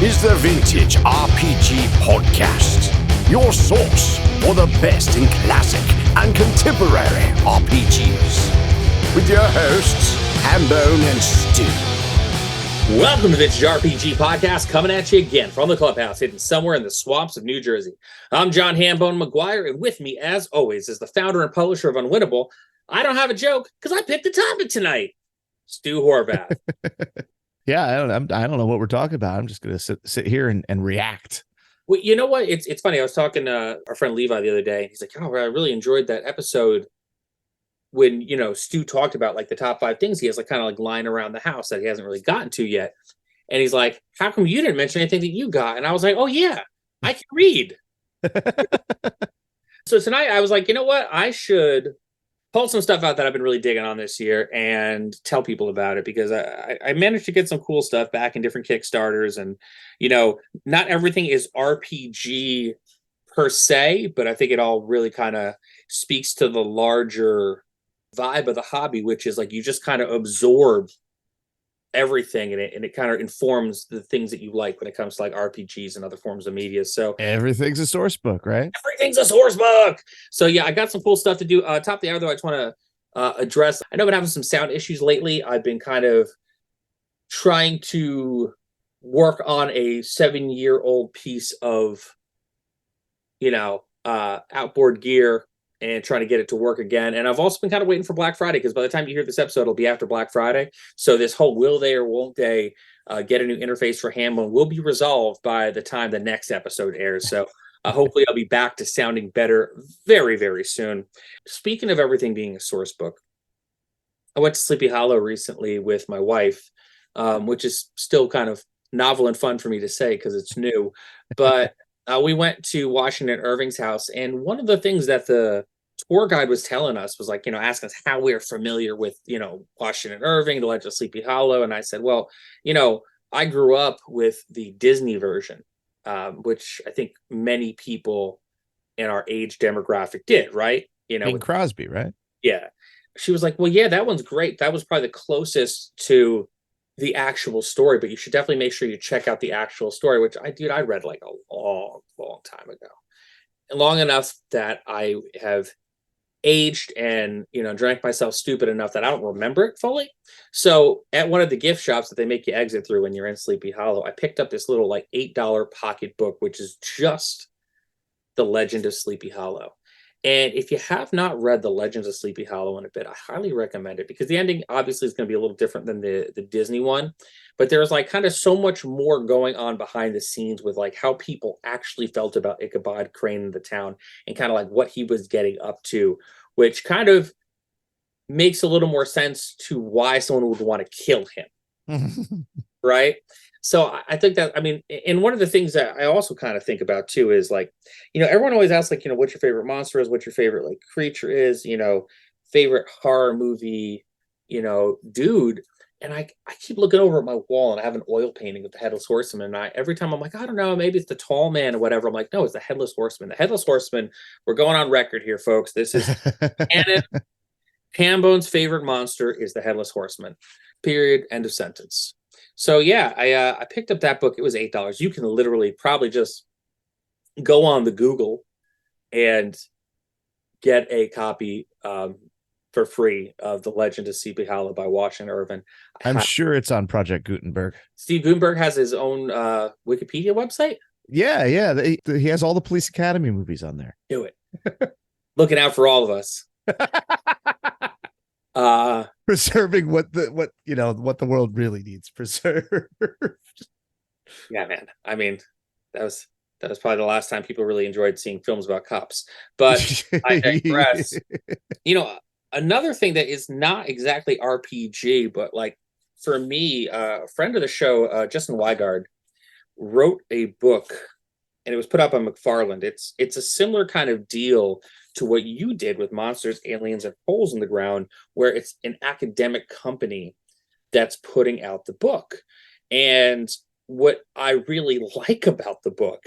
is the Vintage RPG Podcast, your source for the best in classic and contemporary RPGs. With your hosts, Hambone and Stu. Welcome to the Vintage RPG Podcast, coming at you again from the clubhouse, hidden somewhere in the swamps of New Jersey. I'm John Hambone McGuire, and with me, as always, is the founder and publisher of Unwinnable. I don't have a joke, because I picked the topic tonight. Stu Horvath. Yeah, I don't know what we're talking about. I'm just going to sit here and react. Well, you know what? It's funny. I was talking to our friend Levi the other day, and he's like, "Oh, I really enjoyed that episode when, Stu talked about like the top 5 things he has like kind of like lying around the house that he hasn't really gotten to yet." And he's like, "How come you didn't mention anything that you got?" And I was like, "Oh yeah, I can read." So tonight I was like, you know what? I should pull some stuff out that I've been really digging on this year and tell people about it, because I managed to get some cool stuff back in different Kickstarters. And, not everything is RPG per se, but I think it all really kind of speaks to the larger vibe of the hobby, which is like you just kind of absorb everything in it, and it kind of informs the things that you like when it comes to like RPGs and other forms of media. So everything's a source book, right? Everything's a source book. So yeah, I got some cool stuff to do. Top of the hour though, I just want to address, I know I've been having some sound issues lately. I've been kind of trying to work on a 7-year-old piece of outboard gear and trying to get it to work again. And I've also been kind of waiting for Black Friday, because by the time you hear this episode, it'll be after Black Friday. So this whole will they or won't they get a new interface for Hambone will be resolved by the time the next episode airs. So hopefully I'll be back to sounding better very, very soon. Speaking of everything being a source book, I went to Sleepy Hollow recently with my wife, which is still kind of novel and fun for me to say because it's new. But we went to Washington Irving's house, and one of the things that the tour guide was telling us was like, asking us how we're familiar with, Washington Irving, the Legend of Sleepy Hollow. And I said, well, I grew up with the Disney version, which I think many people in our age demographic did, right? Bing Crosby, right? Yeah. She was like, well, yeah, that one's great. That was probably the closest to the actual story, but you should definitely make sure you check out the actual story, which I read like a long, long time ago. And long enough that I have aged and, drank myself stupid enough that I don't remember it fully. So at one of the gift shops that they make you exit through when you're in Sleepy Hollow, I picked up this little like $8 pocket book, which is just The Legend of Sleepy Hollow. And if you have not read The Legends of Sleepy Hollow in a bit, I highly recommend it, because the ending obviously is going to be a little different than the Disney one, but there's like kind of so much more going on behind the scenes with like how people actually felt about Ichabod Crane in the town and kind of like what he was getting up to, which kind of makes a little more sense to why someone would want to kill him. Right? So I think that, and one of the things that I also kind of think about too is like, everyone always asks like, what your favorite monster is, what your favorite like creature is, favorite horror movie, dude. And I keep looking over at my wall and I have an oil painting of the Headless Horseman. And every time I'm like, I don't know, maybe it's the Tall Man or whatever. I'm like, no, it's the Headless Horseman. The Headless Horseman, we're going on record here, folks. This is canon. Hambone's favorite monster is the Headless Horseman. Period. End of sentence. So yeah, I picked up that book. It was $8. You can literally probably just go on the Google and get a copy for free of The Legend of Sleepy Hollow by Washington Irving. I'm sure it's on Project Gutenberg. Steve Gutenberg has his own Wikipedia website. Yeah. He has all the Police Academy movies on there. Do it. Looking out for all of us. Preserving what the world really needs preserved. Yeah, man. That was probably the last time people really enjoyed seeing films about cops. But I digress. Another thing that is not exactly RPG, but like for me, a friend of the show, Justin Wigard, wrote a book, and it was put up on McFarland. It's a similar kind of deal to what you did with Monsters, Aliens, and Holes in the Ground, where it's an academic company that's putting out the book. And what I really like about the book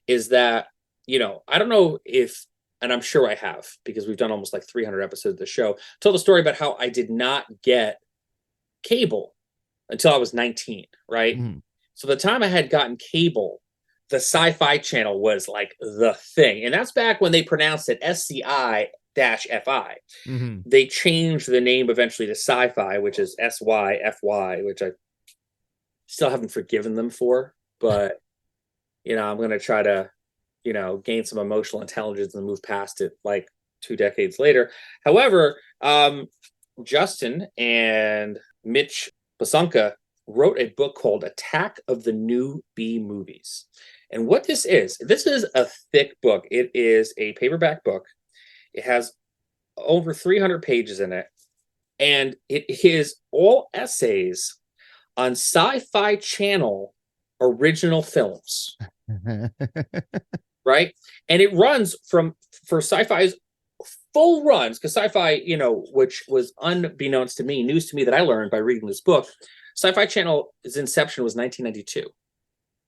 is that, I don't know if, and I'm sure I have, because we've done almost like 300 episodes of the show, told the story about how I did not get cable until I was 19, right? So the time I had gotten cable, the Sci-Fi Channel was like the thing. And that's back when they pronounced it SCI-FI. Mm-hmm. They changed the name eventually to Sci-Fi, which is SYFY, which I still haven't forgiven them for. But, I'm going to try to, gain some emotional intelligence and move past it like 2 decades later. However, Justin and Mitch Basunka wrote a book called Attack of the New B Movies. And what this is a thick book. It is a paperback book. It has over 300 pages in it. And it is all essays on Sci-Fi Channel original films. Right? And it runs for Sci-Fi's full runs, because Sci-Fi, which was unbeknownst to me, news to me that I learned by reading this book. Sci-Fi Channel's inception was 1992.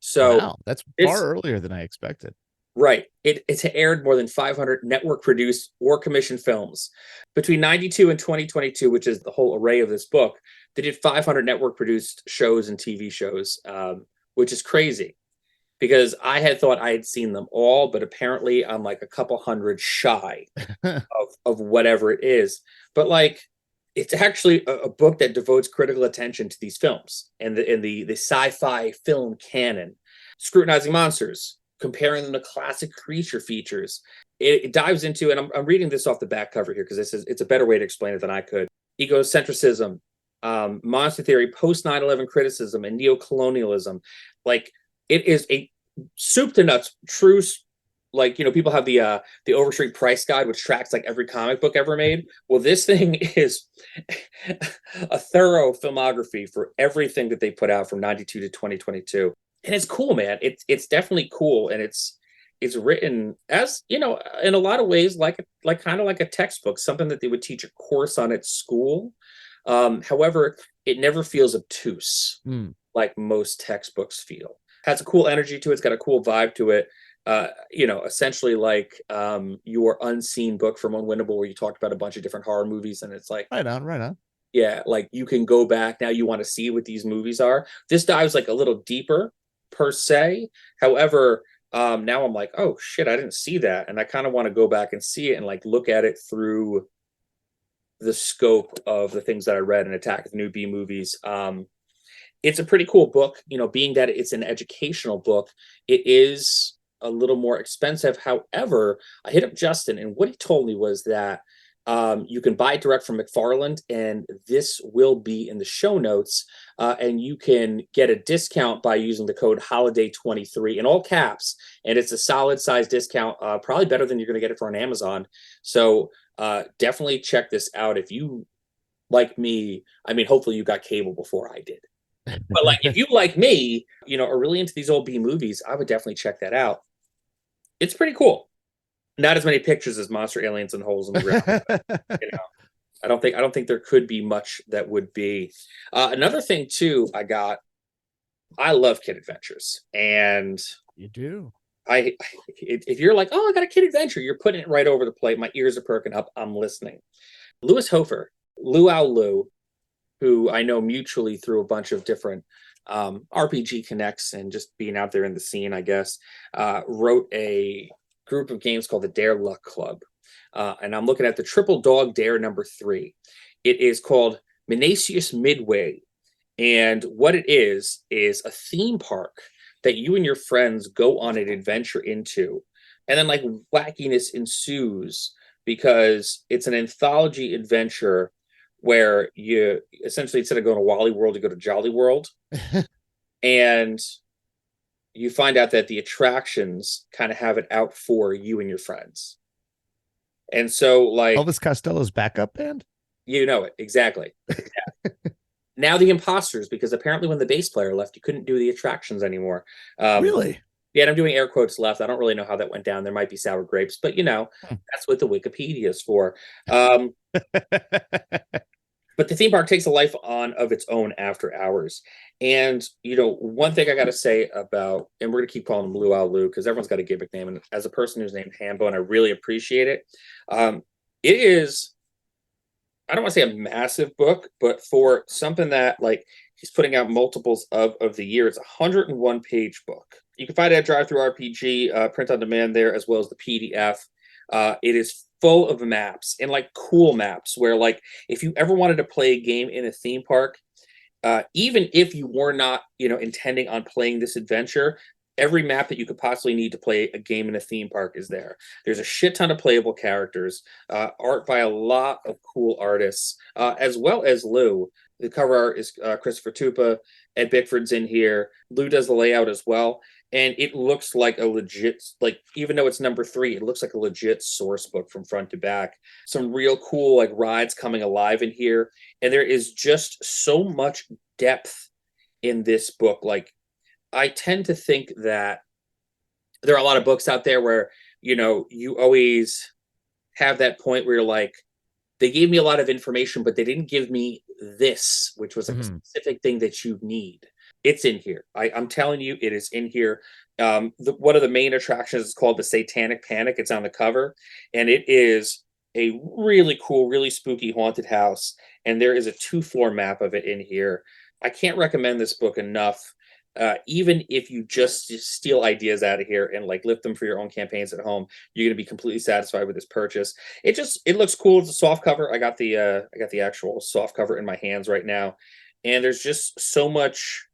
So wow, that's far earlier than I expected. Right. It's aired more than 500 network-produced or commissioned films. Between 92 and 2022, which is the whole array of this book, they did 500 network-produced shows and TV shows, which is crazy. Because I had thought I had seen them all, but apparently I'm like a couple hundred shy of whatever it is. But it's actually a book that devotes critical attention to these films and the sci-fi film canon, scrutinizing monsters, comparing them to classic creature features. It dives into, and I'm reading this off the back cover here because it's a better way to explain it than I could. Egocentrism, monster theory, post 9/11 criticism, and neocolonialism. It is a soup to nuts, true. People have the Overstreet Price Guide, which tracks every comic book ever made. Well, this thing is a thorough filmography for everything that they put out from 92 to 2022. And it's cool, man. It's definitely cool. And it's written as, in a lot of ways, kind of like a textbook, something that they would teach a course on at school. However, it never feels obtuse like most textbooks feel. Has a cool energy to it. It's got a cool vibe to it. Essentially like your Unseen book from Unwinnable, where you talked about a bunch of different horror movies, and it's like right on. Yeah, you can go back now. You want to see what these movies are. This dives a little deeper per se. However, now I'm like, oh shit, I didn't see that, and I kind of want to go back and see it and look at it through the scope of the things that I read in Attack of the New B Movies. It's a pretty cool book, being that it's an educational book. It is a little more expensive. However, I hit up Justin, and what he told me was that you can buy it direct from McFarland, and this will be in the show notes. And you can get a discount by using the code HOLIDAY23 in all caps. And it's a solid size discount, probably better than you're going to get it for on Amazon. So definitely check this out. If you, like me, hopefully you got cable before I did. But if you, like me, are really into these old B movies, I would definitely check that out. It's pretty cool. Not as many pictures as Monster Aliens and Holes in the Ground. But, I don't think there could be much that would be. Another thing too, I love kid adventures, and you do. If you're like, oh, I got a kid adventure, you're putting it right over the plate. My ears are perking up. I'm listening. Louis Hofer, Luau Lou, who I know mutually through a bunch of different RPG connects and just being out there in the scene, I guess, wrote a group of games called the Dare Luck Club. And I'm looking at the Triple Dog Dare number 3. It is called Minacious Midway. And what it is a theme park that you and your friends go on an adventure into. And then wackiness ensues, because it's an anthology adventure where you essentially, instead of going to Wally World, you go to Jolly World. And you find out that the attractions kind of have it out for you and your friends. And so Elvis Costello's backup band? You know it. Exactly. Yeah. Now the imposters, because apparently when the bass player left, you couldn't do the attractions anymore. Really? Yeah, and I'm doing air quotes left. I don't really know how that went down. There might be sour grapes, but that's what the Wikipedia is for. But the theme park takes a life on of its own after hours. And, one thing I got to say about, and we're going to keep calling him Luau Lou because everyone's got a gimmick name. And as a person who's named Hambone, I really appreciate it. It is I don't want to say a massive book, but for something that like he's putting out multiples of the year, it's a 101 page book. You can find it at Drive Through RPG, print on demand there, as well as the PDF. It is full of maps and like cool maps where like if you ever wanted to play a game in a theme park, even if you were not, intending on playing this adventure, every map that you could possibly need to play a game in a theme park is there. There's a shit ton of playable characters, art by a lot of cool artists, as well as Lou. The cover art is Christopher Tupa. Ed Bickford's in here. Lou does the layout as well. And it looks like a legit, like, even though it's number 3, it looks like a legit source book from front to back. Some real cool, like, rides coming alive in here. And there is just so much depth in this book. Like, I tend to think that there are a lot of books out there where, you always have that point where you're like, they gave me a lot of information, but they didn't give me this, which was like a specific thing that you need. It's in here. I'm telling you, it is in here. One of the main attractions is called the Satanic Panic. It's on the cover, and it is a really cool, really spooky haunted house. And there is a 2-floor map of it in here. I can't recommend this book enough. Even if you just steal ideas out of here and like lift them for your own campaigns at home, you're going to be completely satisfied with this purchase. It looks cool. It's a soft cover. I got the actual soft cover in my hands right now, and there's just so much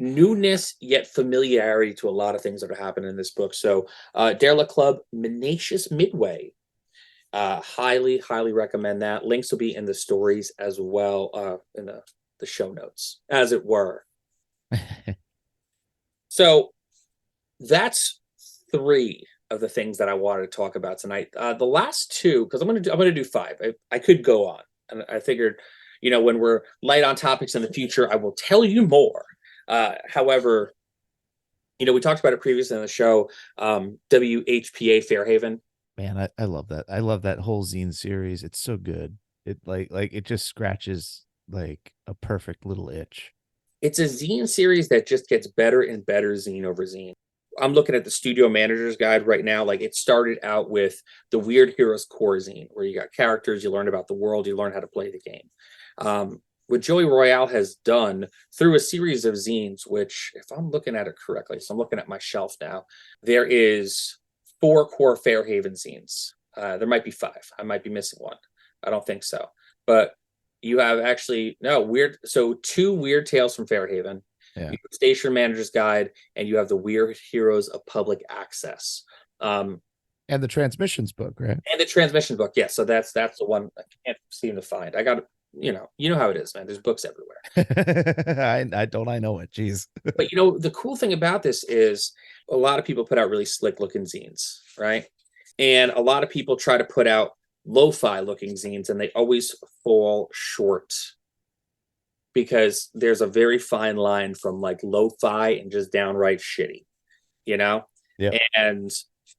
newness yet familiarity to a lot of things that are happening in this book. So Derelict Club, Minacious Midway. Highly recommend that. Links will be in the stories as well, in the show notes, as it were. So that's 3 of the things that I wanted to talk about tonight. The last 2, because I'm gonna do 5. I could go on, and I figured, when we're light on topics in the future, I will tell you more. However, we talked about it previously on the show. WHPA Fairhaven. Man, I love that. I love that whole zine series. It's so good. It like it just scratches like a perfect little itch. It's a zine series that just gets better and better zine over zine. I'm looking at the Studio Manager's Guide right now. Like, it started out with the Weird Heroes core zine, where you got characters, you learn about the world, you learn how to play the game. What Joey Royale has done through a series of zines, which, if I'm looking at it correctly, so I'm looking at my shelf now, there is 4 core Fairhaven zines. There might be 5. I might be missing one. I don't think so. But you have so 2 Weird Tales from Fairhaven, you have Station Manager's Guide, and you have the Weird Heroes of Public Access. And the Transmissions book, right? And the Transmissions book, yeah. So that's the one I can't seem to find. I got, you know how it is, man. There's books everywhere. I know it. Jeez. But the cool thing about this is a lot of people put out really slick looking zines, right? And a lot of people try to put out lo-fi looking zines, and they always fall short because there's a very fine line from like lo-fi and just downright shitty, Yeah. And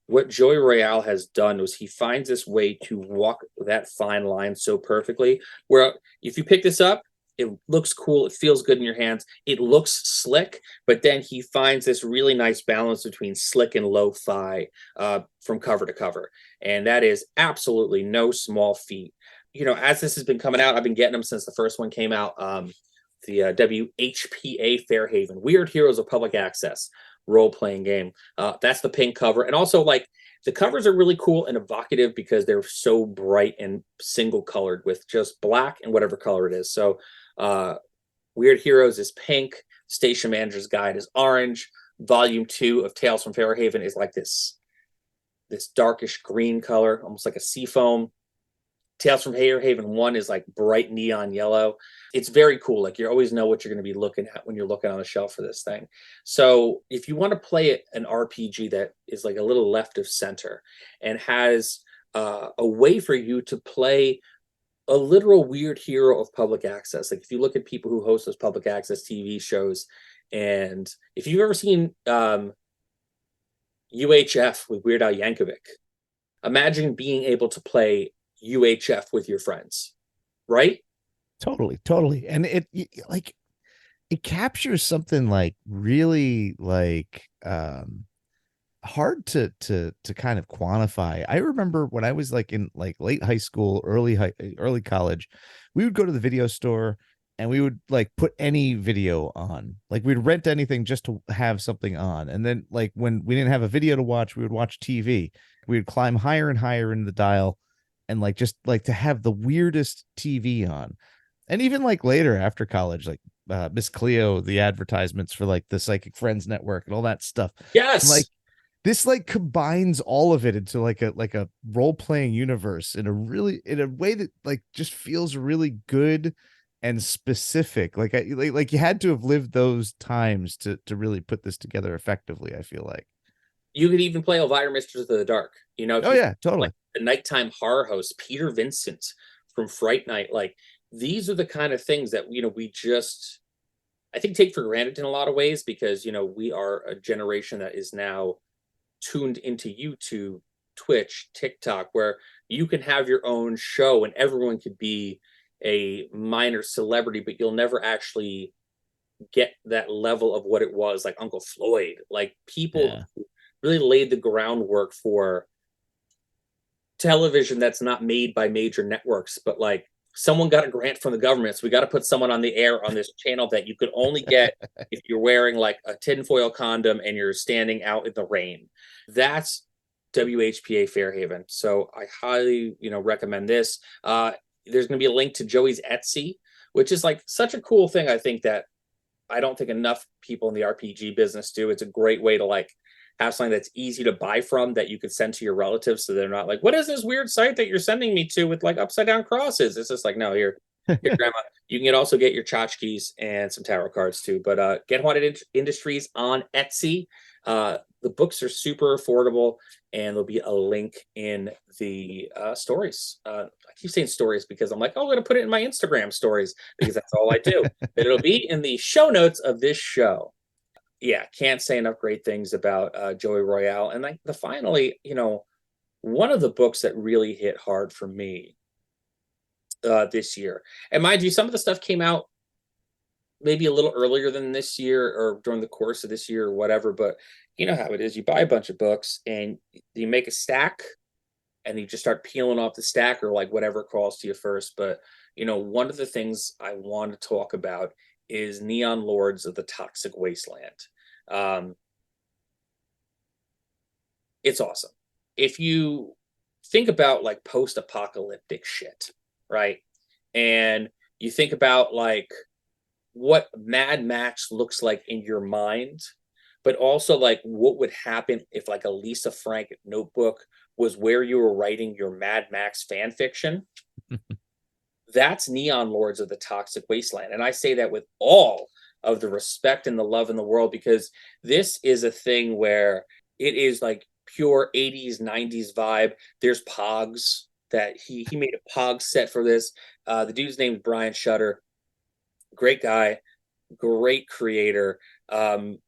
what Joey Royale has done was he finds this way to walk that fine line so perfectly, where if you pick this up, it looks cool, it feels good in your hands, it looks slick, but then he finds this really nice balance between slick and lo-fi from cover to cover, and that is absolutely no small feat. As this has been coming out, I've been getting them since the first one came out. The WHPA Fairhaven, Weird Heroes of Public Access role-playing game. That's the pink cover, and also like the covers are really cool and evocative because they're so bright and single colored with just black and whatever color it is. So Weird Heroes is pink, Station Manager's Guide is orange, Volume 2 of Tales from Fairhaven is like this darkish green color, almost like a seafoam. Tales from Fairhaven 1 is like bright neon yellow. It's very cool. Like, you always know what you're going to be looking at when you're looking on the shelf for this thing. So if you want to play an RPG that is like a little left of center and has a way for you to play a literal weird hero of public access, like if you look at people who host those public access TV shows, and if you've ever seen UHF with Weird Al Yankovic, imagine being able to play UHF with your friends, right? Totally. And it captures something like really like hard to kind of quantify. I remember when I was like in like late high school, early college, we would go to the video store and we would like put any video on. Like we'd rent anything just to have something on. And then like when we didn't have a video to watch, we would watch TV. We would climb higher and higher in the dial and like just like to have the weirdest TV on. And even like later after college, like Miss Cleo, the advertisements for like the Psychic Friends Network and all that stuff. And like Yes. this like combines all of it into like a role-playing universe in a way that like just feels really good and specific. Like like you had to have lived those times to really put this together effectively, I feel like. You could even play Elvira, Mistress of the Dark. You know, if Oh you yeah, totally. like the nighttime horror host, Peter Vincent from Fright Night. Like these are the kind of things that, you know, we just, I think, take for granted in a lot of ways because, you know, we are a generation that is now tuned into YouTube, Twitch, TikTok, where you can have your own show and everyone could be a minor celebrity, but you'll never actually get that level of what it was like Uncle Floyd. Like people Yeah. really laid the groundwork for television that's not made by major networks, but like someone got a grant from the government. So we got to put someone on the air on this channel that you could only get if you're wearing like a tinfoil condom and you're standing out in the rain. That's WHPA Fairhaven. So I highly, you know, recommend this. There's going to be a link to Joey's Etsy, which is like such a cool thing. I think that I don't think enough people in the RPG business do. It's a great way to like have something that's easy to buy from that you could send to your relatives so they're not like, what is this weird site that you're sending me to with like upside down crosses? It's just like, no, here, grandma. You can also get your tchotchkes and some tarot cards too. But Get Haunted Industries on Etsy. The books are super affordable, and there'll be a link in the stories. I keep saying stories because I'm like, oh, I'm going to put it in my Instagram stories because that's all I do. But it'll be in the show notes of this show. Yeah, can't say enough great things about Joey Royale. And like finally, you know, one of the books that really hit hard for me this year. And mind you, some of the stuff came out maybe a little earlier than this year or during the course of this year or whatever. But you know how it is. You buy a bunch of books and you make a stack and you just start peeling off the stack or like whatever crawls to you first. But, you know, one of the things I want to talk about is Neon Lords of the Toxic Wasteland. It's awesome. If you think about like post-apocalyptic shit, right? And you think about like what Mad Max looks like in your mind, but also like what would happen if like a Lisa Frank notebook was where you were writing your Mad Max fan fiction. That's Neon Lords of the Toxic Wasteland. And I say that with all of the respect and the love in the world, because this is a thing where it is like pure 80s, 90s vibe. There's Pogs that he made a Pog set for this. The dude's name is Brian Shutter. Great guy, great creator.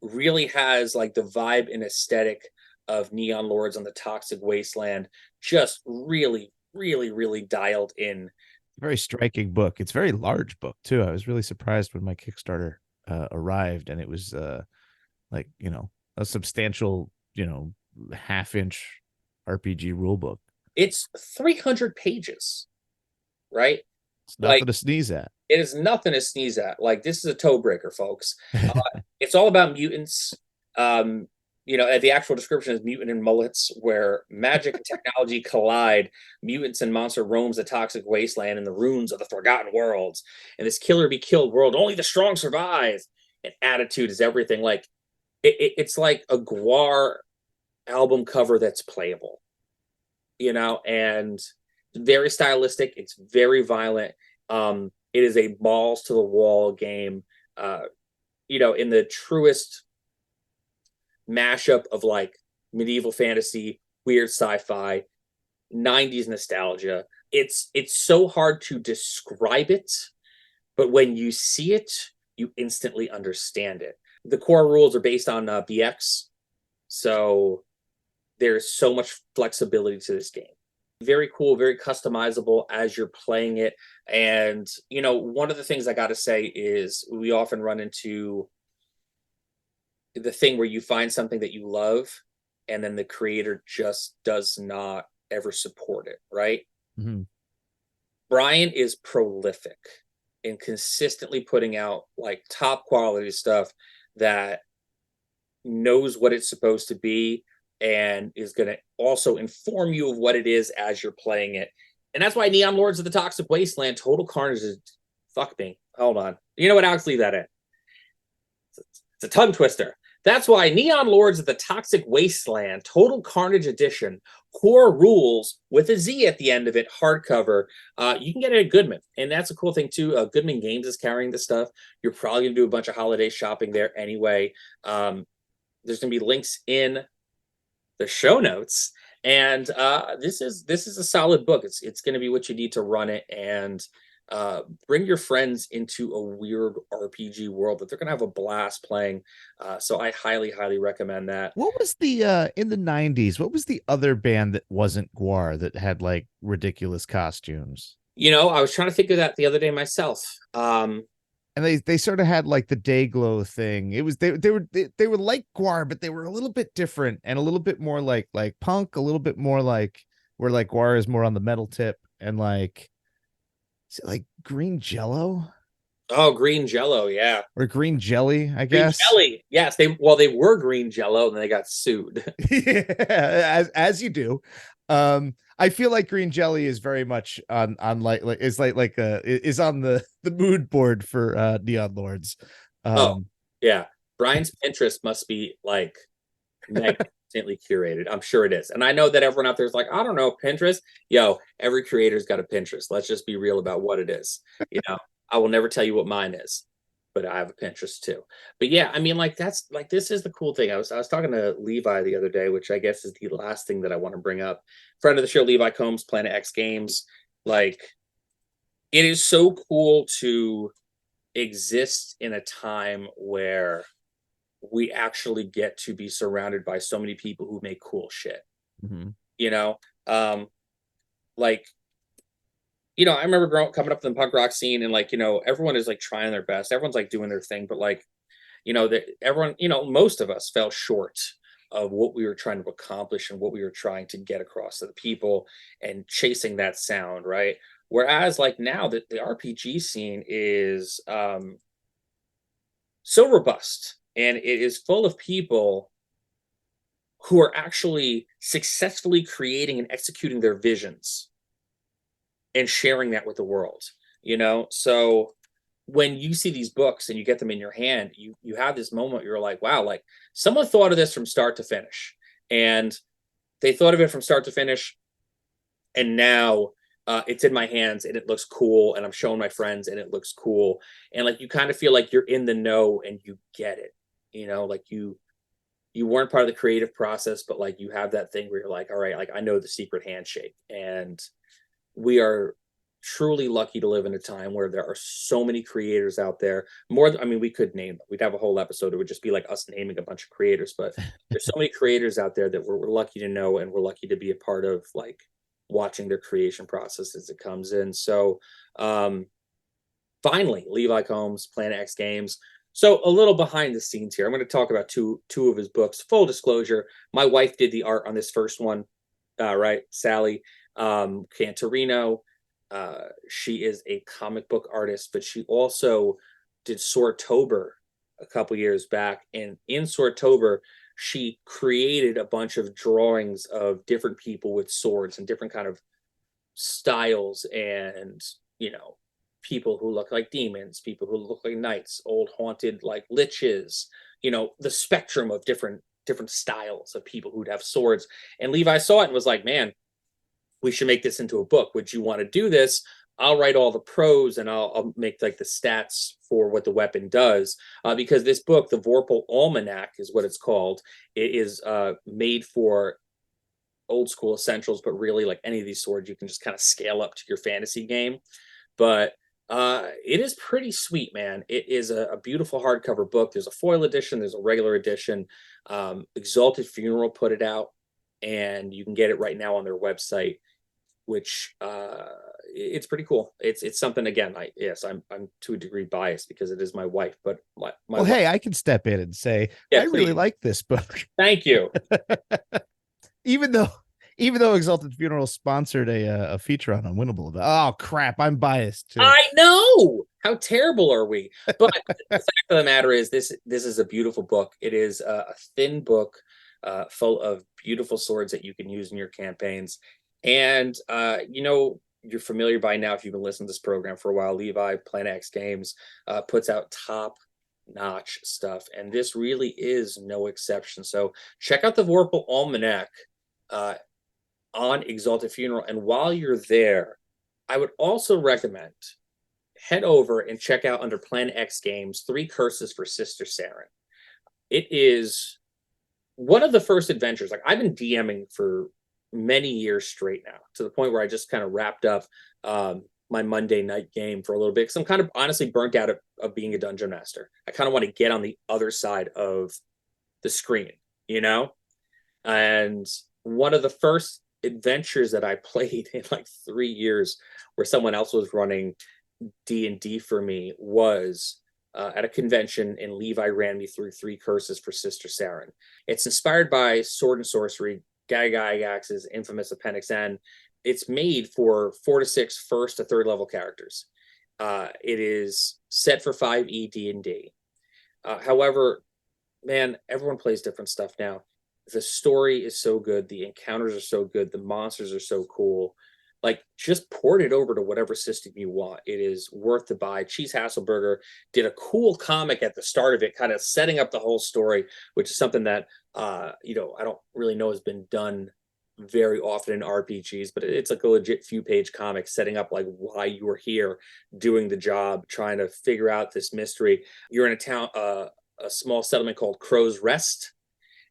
Really has like the vibe and aesthetic of Neon Lords on the Toxic Wasteland. Just really, really, really dialed in. Very striking book. It's a very large book too. I was really surprised when my Kickstarter arrived and it was like, you know, a substantial, you know, half-inch RPG rule book. It's 300 pages, right? It's nothing to sneeze at. It is nothing to sneeze at. Like, this is a toe breaker, folks. It's all about mutants. You know, the actual description is mutant and mullets, where magic and technology collide. Mutants and monster roams the toxic wasteland in the ruins of the forgotten worlds. And this killer be killed world, only the strong survive. And attitude is everything. Like, it's like a Guar album cover that's playable, you know, and very stylistic. It's very violent. It is a balls to the wall game, you know, in the truest mashup of like medieval fantasy, weird sci-fi, 90s nostalgia. It's so hard to describe it, but when you see it, you instantly understand it. The core rules are based on BX, so there's so much flexibility to this game. Very cool, very customizable as you're playing it. And, you know, one of the things I got to say is we often run into the thing where you find something that you love and then the creator just does not ever support it, right? Mm-hmm. Brian is prolific in consistently putting out like top quality stuff that knows what it's supposed to be and is going to also inform you of what it is as you're playing it. And that's why Neon Lords of the Toxic Wasteland, Total Carnage is, fuck me. Hold on. You know what? Alex, leave that in. It's a tongue twister. That's why Neon Lords of the Toxic Wasteland, Total Carnage Edition, Core Rules with a Z at the end of it, hardcover. You can get it at Goodman. And that's a cool thing, too. Goodman Games is carrying this stuff. You're probably going to do a bunch of holiday shopping there anyway. There's going to be links in the show notes. And this is a solid book. It's going to be what you need to run it and bring your friends into a weird RPG world that they're going to have a blast playing. So I highly, highly recommend that. What was the in the 90s? What was the other band that wasn't Guar that had like ridiculous costumes? You know, I was trying to think of that the other day myself. And they sort of had like the day glow thing. It was they were like Guar, but they were a little bit different and a little bit more like punk, a little bit more like where like Guar is more on the metal tip and like. Is it like green jello? Oh, green jello, yeah. Or green jelly, I guess. Green jelly. Yes, they were green jello and they got sued. Yeah, as you do. I feel like green jelly is very much on like is is on the mood board for Neon Lords. Yeah. Brian's Pinterest must be like magnificently curated. I'm sure it is. And I know that everyone out there is like, I don't know, Pinterest. Yo, every creator's got a Pinterest. Let's just be real about what it is. You know, I will never tell you what mine is, but I have a Pinterest too. But yeah, I mean, like that's like this is the cool thing. I was talking to Levi the other day, which I guess is the last thing that I want to bring up. Friend of the show, Levi Combs, Planet X Games. Like, it is so cool to exist in a time where we actually get to be surrounded by so many people who make cool shit. Mm-hmm. You know, like, you know, I remember coming up in the punk rock scene and like, you know, everyone is like trying their best. Everyone's like doing their thing, but like, you know, that everyone, you know, most of us fell short of what we were trying to accomplish and what we were trying to get across to the people and chasing that sound. Right. Whereas like now that the RPG scene is so robust and it is full of people who are actually successfully creating and executing their visions and sharing that with the world, you know? So when you see these books and you get them in your hand, you have this moment, you're like, wow, like someone thought of this from start to finish. And they thought of it from start to finish. And now it's in my hands and it looks cool. And I'm showing my friends and it looks cool. And like, you kind of feel like you're in the know and you get it, you know, like you weren't part of the creative process, but like you have that thing where you're like, all right, like I know the secret handshake. And we are truly lucky to live in a time where there are so many creators out there. I mean, we could name, we'd have a whole episode. It would just be like us naming a bunch of creators, but there's so many creators out there that we're lucky to know. And we're lucky to be a part of like watching their creation process as it comes in. So finally, Levi Combs, Planet X Games. So a little behind the scenes here. I'm going to talk about two of his books. Full disclosure, my wife did the art on this first one, right? Sally Cantirino. She is a comic book artist, but she also did Swordtober a couple years back. And in Swordtober, she created a bunch of drawings of different people with swords and different kind of styles and, you know, people who look like demons, people who look like knights, old haunted like liches, you know, the spectrum of different styles of people who'd have swords. And Levi saw it and was like, man, we should make this into a book. Would you want to do this? I'll write all the prose and I'll make like the stats for what the weapon does. Because this book, the Vorpal Almanac is what it's called. It is made for old school essentials, but really like any of these swords, you can just kind of scale up to your fantasy game. But it is pretty sweet, man. It is a beautiful hardcover book. There's a foil edition. There's a regular edition. Exalted Funeral put it out, and you can get it right now on their website, which it's pretty cool. It's something, again, I'm to a degree biased because it is my wife, but my Well, wife, hey, I can step in and say, yeah, I really please. like this book. Thank you. even though Exalted Funeral sponsored a feature on Unwinnable. Oh crap, I'm biased too. I know. How terrible are we? But the fact of the matter is, this is a beautiful book. It is a thin book full of beautiful swords that you can use in your campaigns. And you're familiar by now, if you've been listening to this program for a while, Levi, Planet X Games, puts out top-notch stuff, and this really is no exception. So check out the Vorpal Almanac on Exalted Funeral, and while you're there, I would also recommend head over and check out, under Planet X Games, 3 Curses for Sister Saren. It is one of the first adventures. Like, I've been DMing for many years straight now, to the point where I just kind of wrapped up my Monday night game for a little bit, because I'm kind of honestly burnt out of being a dungeon master. I kind of want to get on the other side of the screen, and one of the first adventures that I played in like 3 years, where someone else was running D&D for me, was at a convention, and Levi ran me through 3 Curses for Sister Saren. It's inspired by Sword and Sorcery, Gygax's infamous Appendix N. It's made for 4 to 6 first to third level characters. It is set for 5e D&D. However, man, everyone plays different stuff now. The story is so good. The encounters are so good. The monsters are so cool. Like, just port it over to whatever system you want. It is worth the buy. Cheese Hasselberger did a cool comic at the start of it, kind of setting up the whole story, which is something that, I don't really know has been done very often in RPGs, but it's like a legit few-page comic setting up like why you were here, doing the job, trying to figure out this mystery. You're in a town, a small settlement called Crow's Rest,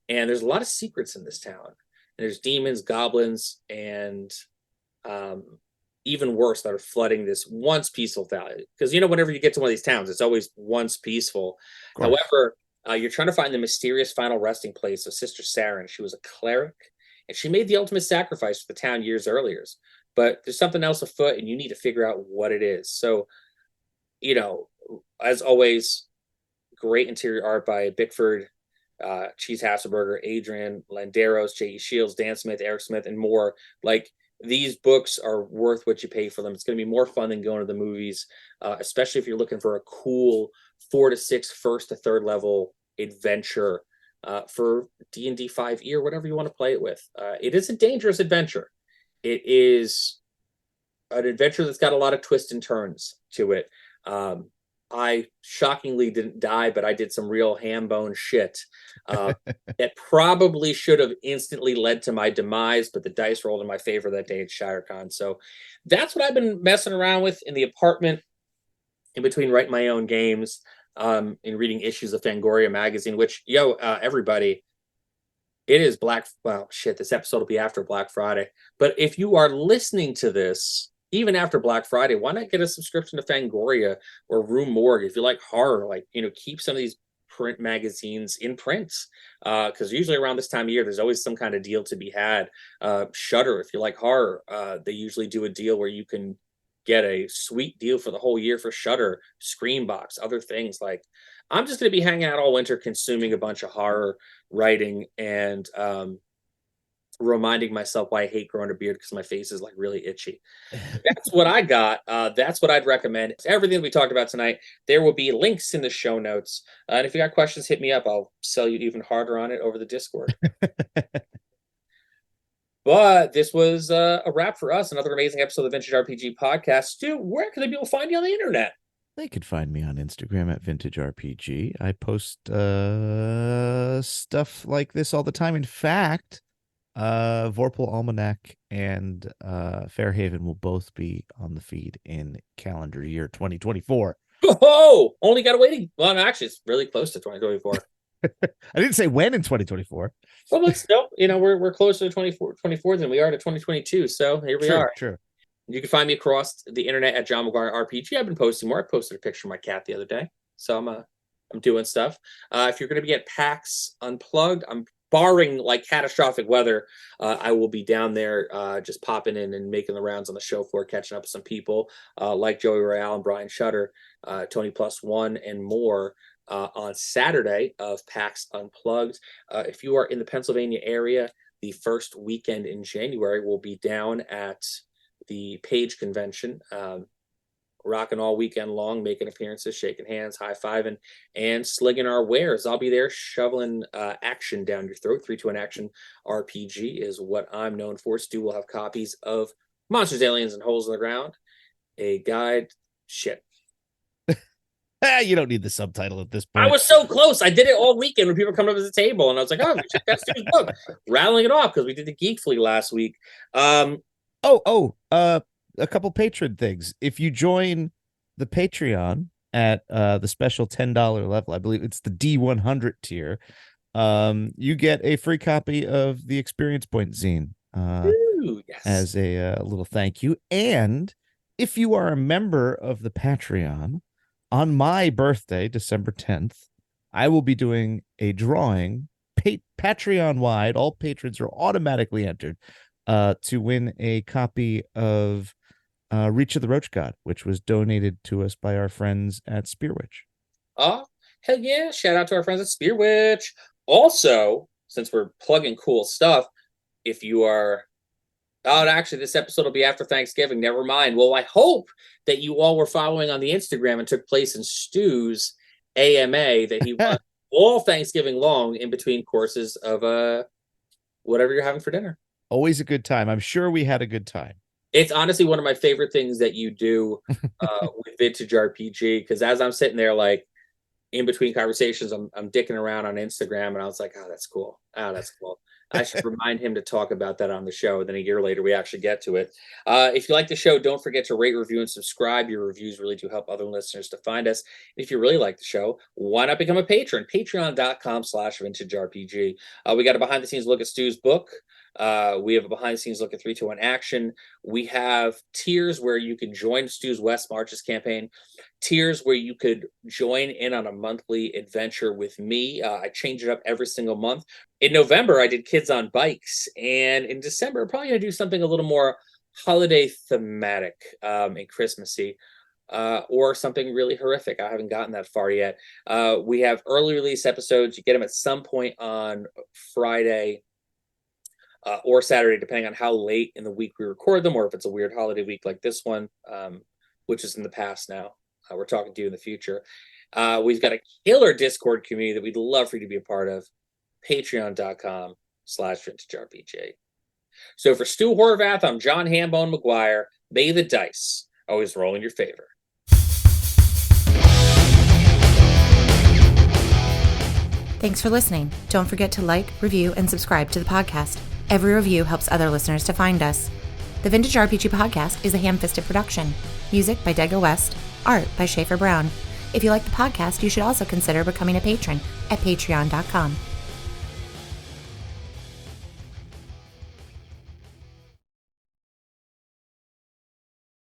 and there's a lot of secrets in this town. And there's demons, goblins, and even worse, that are flooding this once peaceful valley. Because whenever you get to one of these towns, it's always once peaceful. However, you're trying to find the mysterious final resting place of Sister Saren. She was a cleric, and she made the ultimate sacrifice for the town years earlier. But there's something else afoot, and you need to figure out what it is. So, as always, great interior art by Bickford, Cheese Hasselberger, Adrian Landeros, J.E. Shields, Dan Smith, Eric Smith, and more. Like, these books are worth what you pay for them. It's going to be more fun than going to the movies, especially if you're looking for a cool 4 to 6 first to third level adventure for D&D 5e or whatever you want to play it with. It is a dangerous adventure. It is an adventure that's got a lot of twists and turns to it. I shockingly didn't die, but I did some real Hambone shit that probably should have instantly led to my demise, but the dice rolled in my favor that day at ShireCon. So that's what I've been messing around with in the apartment, in between writing my own games, and reading issues of Fangoria magazine, which, everybody, it is this episode will be after Black Friday. But if you are listening to this even after Black Friday, why not get a subscription to Fangoria or Rue Morgue if you like horror? Like, keep some of these print magazines in print, because usually around this time of year, there's always some kind of deal to be had. Shudder, if you like horror, they usually do a deal where you can get a sweet deal for the whole year for Shudder, Screenbox, other things. Like, I'm just going to be hanging out all winter, consuming a bunch of horror writing, and reminding myself why I hate growing a beard, because my face is like really itchy. That's what I got. That's what I'd recommend. Everything we talked about tonight, there will be links in the show notes. And if you got questions, hit me up. I'll sell you even harder on it over the Discord. But this was a wrap for us. Another amazing episode of the Vintage RPG Podcast. Stu, where can the people find you on the internet? They could find me on Instagram at Vintage RPG. I post stuff like this all the time. In fact, Vorpal Almanac and Fairhaven will both be on the feed in calendar year 2024. Oh, only got to wait. Well, actually, it's really close to 2024. I didn't say when in 2024. Well, but still, we're closer to 2024 than we are to 2022. So here we are. True. You can find me across the internet at John McGuire RPG. I've been posting more. I posted a picture of my cat the other day, so I'm doing stuff. If you're going to be at PAX Unplugged, I'm barring like catastrophic weather, I will be down there just popping in and making the rounds on the show floor, catching up with some people like Joey Royale and Brian Shutter, Tony Plus One, and more on Saturday of PAX Unplugged. If you are in the Pennsylvania area, the first weekend in January, we'll be down at the Page Convention, rocking all weekend long, making appearances, shaking hands, high-fiving, and slinging our wares. I'll be there shoveling action down your throat. 3-2-1 action RPG is what I'm known for. Stu will have copies of Monsters, Aliens, and Holes in the Ground, a guide. Shit. You don't need the subtitle at this point. I was so close. I did it all weekend when people were coming up to the table, and I was like, oh, check that Stu's book. Rattling it off because we did the Geek Flea last week. A couple patron things. If you join the Patreon at the special $10 level, I believe it's the D100 tier, you get a free copy of the Experience Point zine Yes. as a little thank you. And if you are a member of the Patreon, on my birthday, December 10th, I will be doing a drawing, Patreon-wide. All patrons are automatically entered to win a copy of Reach of the Roach God, which was donated to us by our friends at Spearwitch. Oh, hell yeah. Shout out to our friends at Spearwitch. Also, since we're plugging cool stuff, if you are... Oh, actually, this episode will be after Thanksgiving. Never mind. Well, I hope that you all were following on the Instagram and took place in Stu's AMA that he won all Thanksgiving long in between courses of whatever you're having for dinner. Always a good time. I'm sure we had a good time. It's honestly one of my favorite things that you do with Vintage RPG, because as I'm sitting there, like, in between conversations, I'm dicking around on Instagram, and I was like, oh, that's cool. Oh, that's cool. I should remind him to talk about that on the show. Then a year later, we actually get to it. If you like the show, don't forget to rate, review, and subscribe. Your reviews really do help other listeners to find us. If you really like the show, why not become a patron? Patreon.com/vintagerpg. We got a behind-the-scenes look at Stu's book. We have a behind-the-scenes look at 3-2-1 action. We have tiers where you can join Stu's West Marches campaign. Tiers where you could join in on a monthly adventure with me. I change it up every single month. In November, I did Kids on Bikes. And in December, I'm probably going to do something a little more holiday thematic and Christmassy. Or something really horrific. I haven't gotten that far yet. We have early release episodes. You get them at some point on Friday or Saturday, depending on how late in the week we record them, or if it's a weird holiday week like this one, which is in the past now. We're talking to you in the future. We've got a killer Discord community that we'd love for you to be a part of. Patreon.com/vintagerpg. So for Stu Horvath, I'm John Hambone McGuire. May the dice always roll in your favor. Thanks for listening. Don't forget to like, review, and subscribe to the podcast. Every review helps other listeners to find us. The Vintage RPG Podcast is a ham-fisted production. Music by Dega West. Art by Schaefer Brown. If you like the podcast, you should also consider becoming a patron at patreon.com.